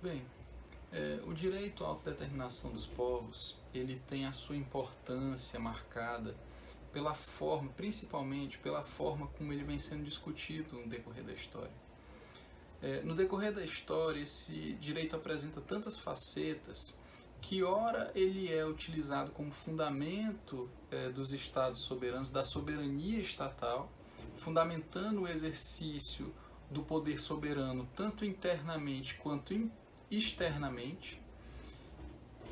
Bem, o direito à autodeterminação dos povos, ele tem a sua importância marcada pela forma, principalmente pela forma como ele vem sendo discutido no decorrer da história. No decorrer da história, esse direito apresenta tantas facetas que ora ele é utilizado como fundamento dos estados soberanos, da soberania estatal, fundamentando o exercício do poder soberano tanto internamente quanto externamente.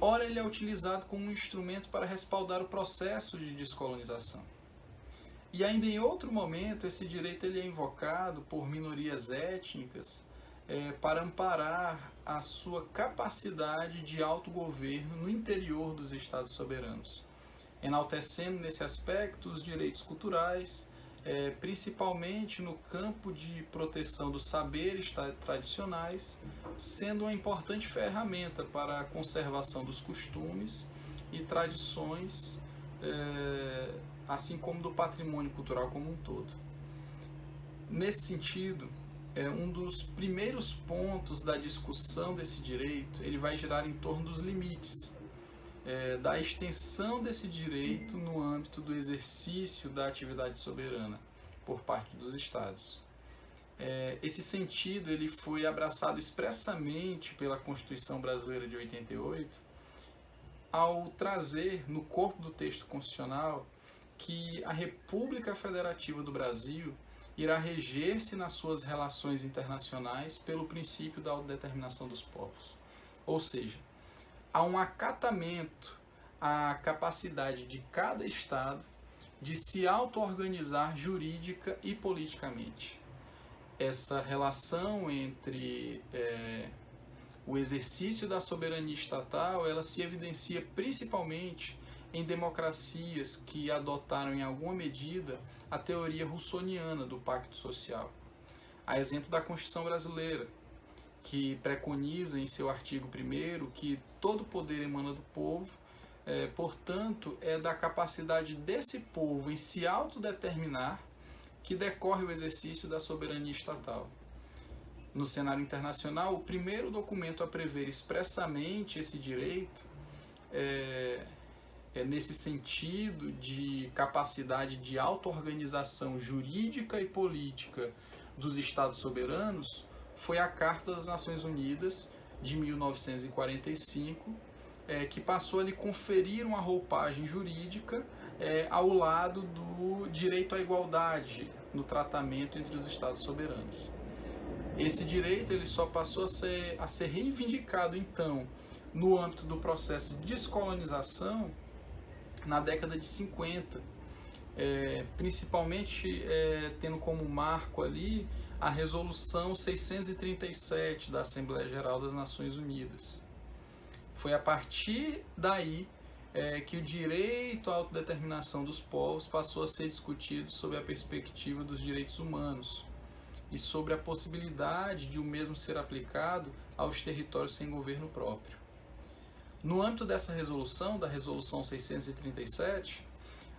Ora ele é utilizado como um instrumento para respaldar o processo de descolonização. E ainda em outro momento, esse direito ele é invocado por minorias étnicas para amparar a sua capacidade de autogoverno no interior dos estados soberanos, enaltecendo nesse aspecto os direitos culturais, principalmente no campo de proteção dos saberes tradicionais, sendo uma importante ferramenta para a conservação dos costumes e tradições, assim como do patrimônio cultural como um todo. Nesse sentido, um dos primeiros pontos da discussão desse direito, ele vai girar em torno dos limites, da extensão desse direito no âmbito do exercício da atividade soberana por parte dos estados. Esse sentido ele foi abraçado expressamente pela Constituição Brasileira de 88, ao trazer no corpo do texto constitucional que a República Federativa do Brasil irá reger-se nas suas relações internacionais pelo princípio da autodeterminação dos povos. Ou seja, há um acatamento à capacidade de cada Estado de se auto-organizar jurídica e politicamente. Essa relação entre o exercício da soberania estatal, ela se evidencia principalmente em democracias que adotaram em alguma medida a teoria russoniana do pacto social. A exemplo da Constituição Brasileira, que preconiza em seu artigo 1º que todo poder emana do povo, portanto, é da capacidade desse povo em se autodeterminar que decorre o exercício da soberania estatal. No cenário internacional, o primeiro documento a prever expressamente esse direito é nesse sentido de capacidade de auto-organização jurídica e política dos Estados soberanos, foi a Carta das Nações Unidas de 1945, que passou a lhe conferir uma roupagem jurídica ao lado do direito à igualdade no tratamento entre os Estados soberanos. Esse direito ele só passou a ser reivindicado, então, no âmbito do processo de descolonização na década de 50, principalmente tendo como marco ali a Resolução 637 da Assembleia Geral das Nações Unidas. Foi a partir daí que o direito à autodeterminação dos povos passou a ser discutido sob a perspectiva dos direitos humanos e sobre a possibilidade de o mesmo ser aplicado aos territórios sem governo próprio. No âmbito dessa resolução, da Resolução 637,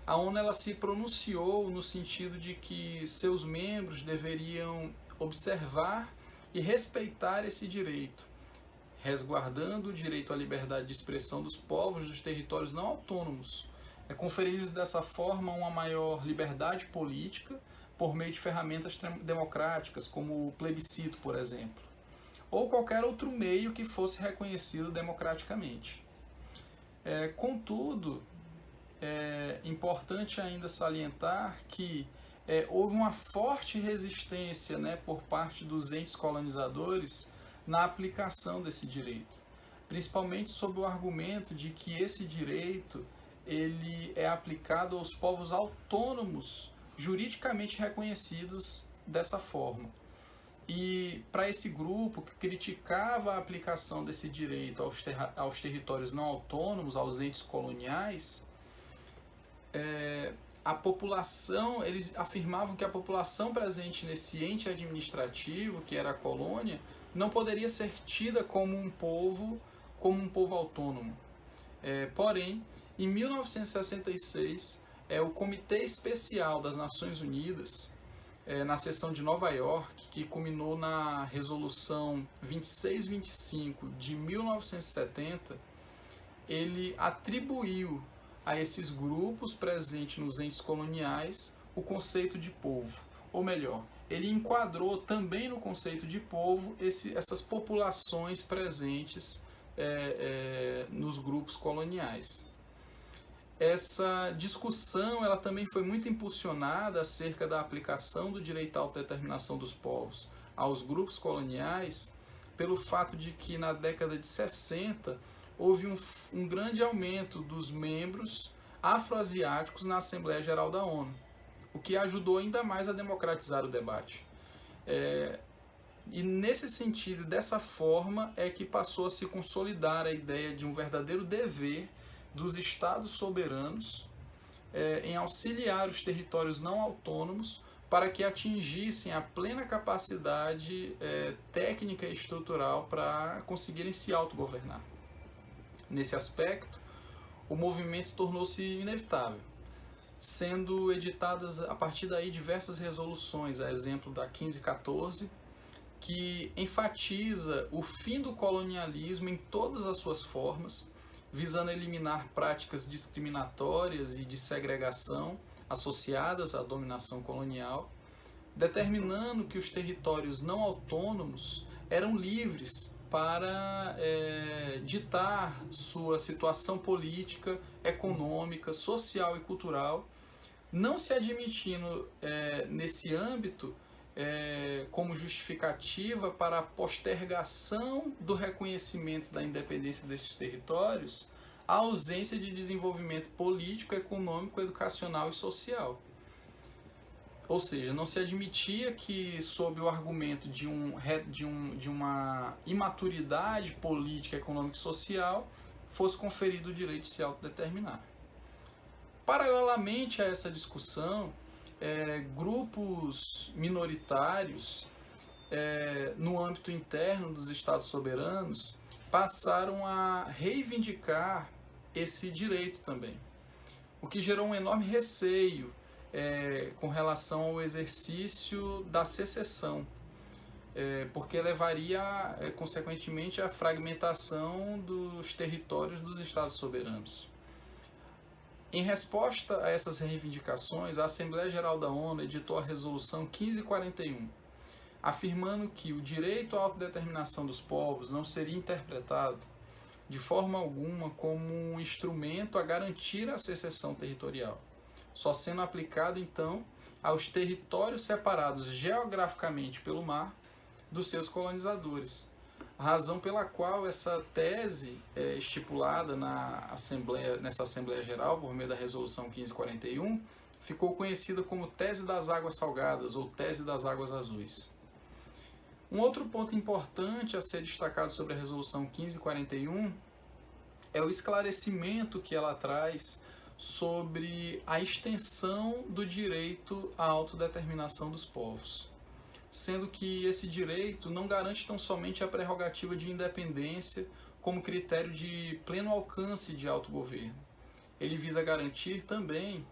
a ONU ela se pronunciou no sentido de que seus membros deveriam observar e respeitar esse direito, resguardando o direito à liberdade de expressão dos povos dos territórios não autônomos, conferindo-lhes dessa forma uma maior liberdade política por meio de ferramentas democráticas, como o plebiscito, por exemplo, ou qualquer outro meio que fosse reconhecido democraticamente. Contudo, é importante ainda salientar que houve uma forte resistência, por parte dos entes colonizadores na aplicação desse direito, principalmente sob o argumento de que esse direito ele é aplicado aos povos autônomos juridicamente reconhecidos dessa forma. E para esse grupo que criticava a aplicação desse direito aos territórios não autônomos, aos entes coloniais, a população, eles afirmavam que a população presente nesse ente administrativo, que era a colônia, não poderia ser tida como um povo autônomo. Porém, em 1966, o Comitê Especial das Nações Unidas na sessão de Nova York, que culminou na Resolução 2625 de 1970, ele atribuiu a esses grupos presentes nos entes coloniais o conceito de povo. Ou melhor, ele enquadrou também no conceito de povo essas populações presentes nos grupos coloniais. Essa discussão ela também foi muito impulsionada acerca da aplicação do direito à autodeterminação dos povos aos grupos coloniais, pelo fato de que na década de 60 houve um grande aumento dos membros afroasiáticos na Assembleia Geral da ONU, o que ajudou ainda mais a democratizar o debate. E nesse sentido, dessa forma, é que passou a se consolidar a ideia de um verdadeiro dever dos estados soberanos em auxiliar os territórios não autônomos para que atingissem a plena capacidade técnica e estrutural para conseguirem se autogovernar. Nesse aspecto, o movimento tornou-se inevitável, sendo editadas a partir daí diversas resoluções, a exemplo da 1514, que enfatiza o fim do colonialismo em todas as suas formas, visando eliminar práticas discriminatórias e de segregação associadas à dominação colonial, determinando que os territórios não autônomos eram livres para ditar sua situação política, econômica, social e cultural, não se admitindo nesse âmbito como justificativa para a postergação do reconhecimento da independência desses territórios a ausência de desenvolvimento político, econômico, educacional e social. Ou seja, não se admitia que, sob o argumento de uma imaturidade política, econômica e social, fosse conferido o direito de se autodeterminar. Paralelamente a essa discussão, grupos minoritários no âmbito interno dos estados soberanos passaram a reivindicar esse direito também, o que gerou um enorme receio com relação ao exercício da secessão, porque levaria, consequentemente, à fragmentação dos territórios dos estados soberanos. Em resposta a essas reivindicações, a Assembleia Geral da ONU editou a Resolução 1541, afirmando que o direito à autodeterminação dos povos não seria interpretado de forma alguma como um instrumento a garantir a secessão territorial, só sendo aplicado, então, aos territórios separados geograficamente pelo mar dos seus colonizadores. A razão pela qual essa tese estipulada nessa Assembleia Geral, por meio da Resolução 1541, ficou conhecida como Tese das Águas Salgadas ou Tese das Águas Azuis. Um outro ponto importante a ser destacado sobre a Resolução 1541 é o esclarecimento que ela traz sobre a extensão do direito à autodeterminação dos povos, sendo que esse direito não garante tão somente a prerrogativa de independência como critério de pleno alcance de autogoverno. Ele visa garantir também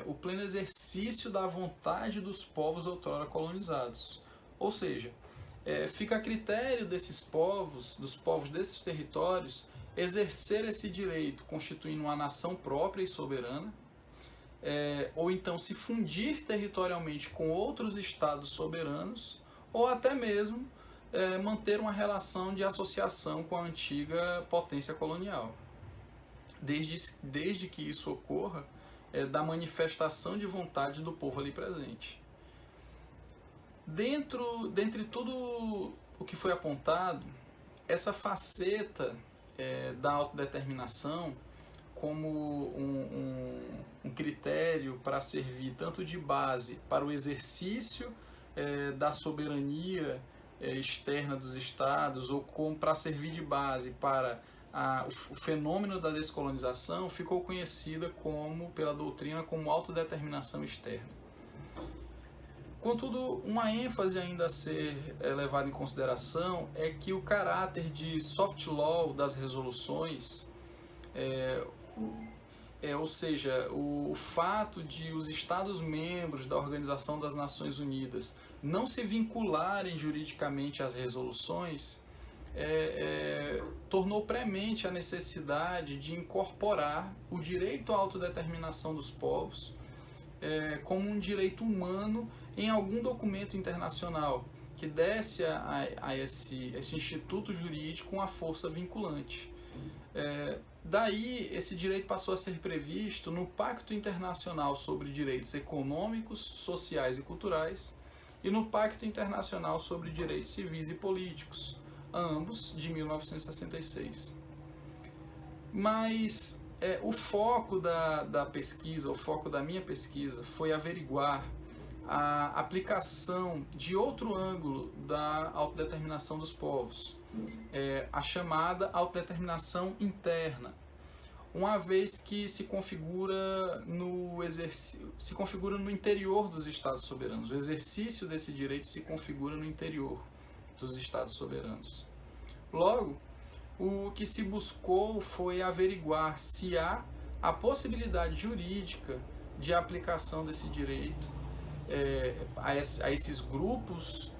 o pleno exercício da vontade dos povos outrora colonizados. Ou seja, fica a critério desses povos, dos povos desses territórios, exercer esse direito constituindo uma nação própria e soberana, ou então se fundir territorialmente com outros estados soberanos, ou até mesmo manter uma relação de associação com a antiga potência colonial, desde que isso ocorra da manifestação de vontade do povo ali presente. Dentre tudo o que foi apontado, essa faceta da autodeterminação como um critério para servir tanto de base para o exercício da soberania externa dos estados, ou como para servir de base para o fenômeno da descolonização, ficou conhecida pela doutrina como autodeterminação externa. Contudo, uma ênfase ainda a ser levada em consideração é que o caráter de soft law das resoluções ou seja, o fato de os Estados-membros da Organização das Nações Unidas não se vincularem juridicamente às resoluções, tornou premente a necessidade de incorporar o direito à autodeterminação dos povos como um direito humano em algum documento internacional que desse a esse instituto jurídico uma força vinculante. Daí, esse direito passou a ser previsto no Pacto Internacional sobre Direitos Econômicos, Sociais e Culturais e no Pacto Internacional sobre Direitos Civis e Políticos, ambos de 1966. Mas o foco da pesquisa, o foco da minha pesquisa foi averiguar a aplicação de outro ângulo da autodeterminação dos povos, a chamada autodeterminação interna, uma vez que se configura no interior dos Estados soberanos. O exercício desse direito se configura no interior dos Estados soberanos. Logo, o que se buscou foi averiguar se há a possibilidade jurídica de aplicação desse direito a esses grupos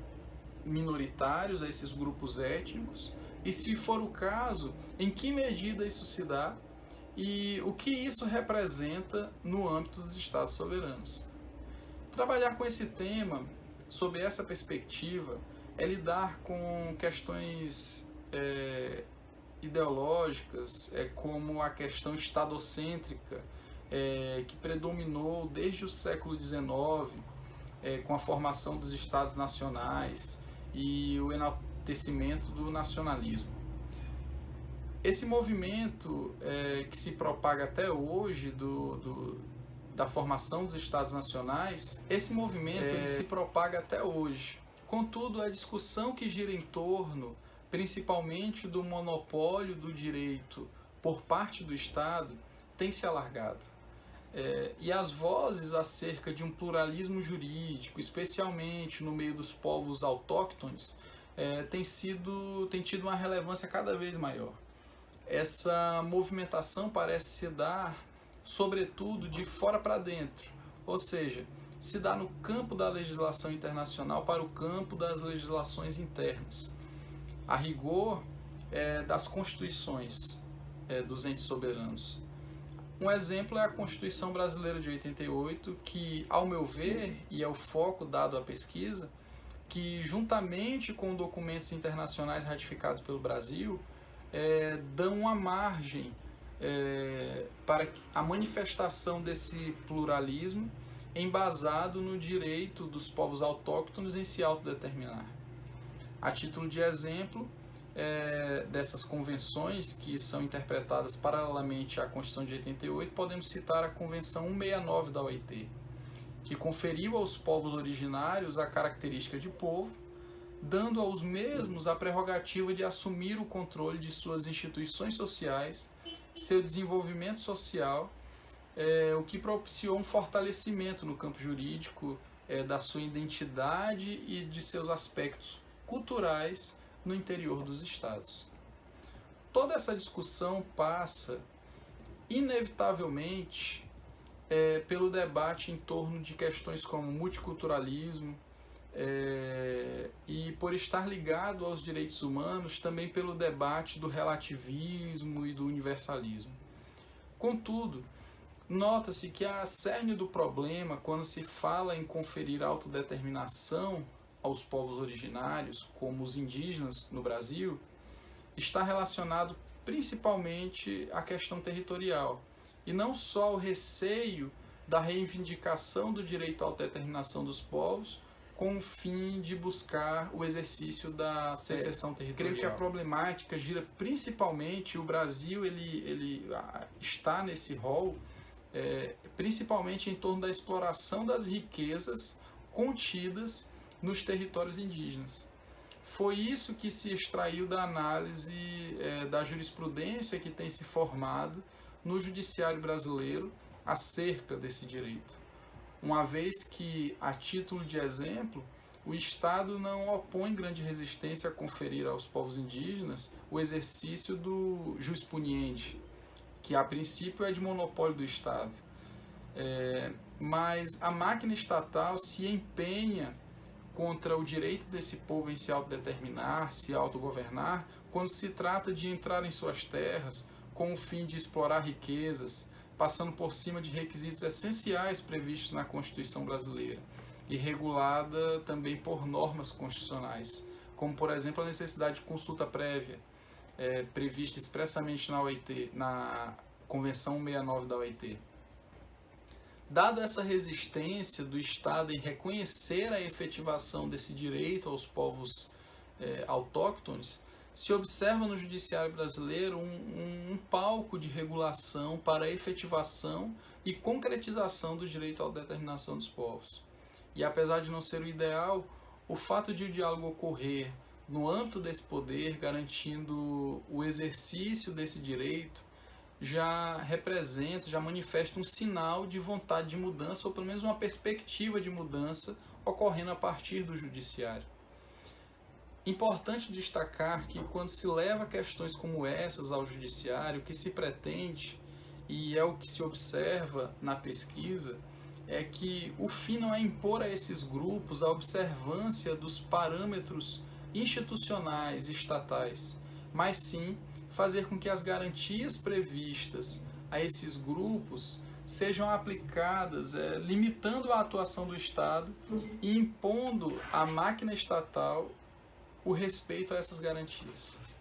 minoritários, a esses grupos étnicos, e se for o caso, em que medida isso se dá e o que isso representa no âmbito dos Estados soberanos. Trabalhar com esse tema, sob essa perspectiva, é lidar com questões ideológicas, como a questão estadocêntrica, que predominou desde o século XIX, com a formação dos Estados nacionais e o enaltecimento do nacionalismo. Esse movimento que se propaga até hoje da formação dos Estados nacionais, esse movimento ele se propaga até hoje. Contudo, a discussão que gira em torno, principalmente do monopólio do direito por parte do Estado, tem se alargado. E as vozes acerca de um pluralismo jurídico, especialmente no meio dos povos autóctones, tem tido uma relevância cada vez maior. Essa movimentação parece se dar, sobretudo, de fora para dentro, ou seja, se dá no campo da legislação internacional para o campo das legislações internas. A rigor, das constituições dos entes soberanos. Um exemplo é a Constituição Brasileira de 88, que, ao meu ver, e é o foco dado à pesquisa, que juntamente com documentos internacionais ratificados pelo Brasil, dão uma margem para a manifestação desse pluralismo embasado no direito dos povos autóctonos em se autodeterminar. A título de exemplo, dessas convenções que são interpretadas paralelamente à Constituição de 88, podemos citar a Convenção 169 da OIT, que conferiu aos povos originários a característica de povo, dando aos mesmos a prerrogativa de assumir o controle de suas instituições sociais, seu desenvolvimento social, o que propiciou um fortalecimento no campo jurídico da sua identidade e de seus aspectos culturais no interior dos estados. Toda essa discussão passa, inevitavelmente, pelo debate em torno de questões como multiculturalismo e, por estar ligado aos direitos humanos, também pelo debate do relativismo e do universalismo. Contudo, nota-se que a cerne do problema, quando se fala em conferir autodeterminação aos povos originários, como os indígenas no Brasil, está relacionado principalmente à questão territorial, e não só o receio da reivindicação do direito à autodeterminação dos povos, com o fim de buscar o exercício da secessão territorial. Creio que a problemática gira principalmente, o Brasil ele está nesse rol, principalmente em torno da exploração das riquezas contidas nos territórios indígenas. Foi isso que se extraiu da análise da jurisprudência que tem se formado no judiciário brasileiro acerca desse direito. Uma vez que, a título de exemplo, o Estado não opõe grande resistência a conferir aos povos indígenas o exercício do jus puniendi, que a princípio é de monopólio do Estado. Mas a máquina estatal se empenha contra o direito desse povo em se autodeterminar, se autogovernar, quando se trata de entrar em suas terras com o fim de explorar riquezas, passando por cima de requisitos essenciais previstos na Constituição brasileira e regulada também por normas constitucionais, como, por exemplo, a necessidade de consulta prévia, prevista expressamente na OIT, na Convenção 169 da OIT. Dada essa resistência do Estado em reconhecer a efetivação desse direito aos povos autóctones, se observa no judiciário brasileiro um palco de regulação para a efetivação e concretização do direito à autodeterminação dos povos. E apesar de não ser o ideal, o fato de o diálogo ocorrer no âmbito desse poder, garantindo o exercício desse direito, já representa, já manifesta um sinal de vontade de mudança, ou pelo menos uma perspectiva de mudança ocorrendo a partir do judiciário. Importante destacar que quando se leva questões como essas ao judiciário, o que se pretende, e é o que se observa na pesquisa, é que o fim não é impor a esses grupos a observância dos parâmetros institucionais e estatais, mas sim fazer com que as garantias previstas a esses grupos sejam aplicadas, limitando a atuação do Estado e impondo à máquina estatal o respeito a essas garantias.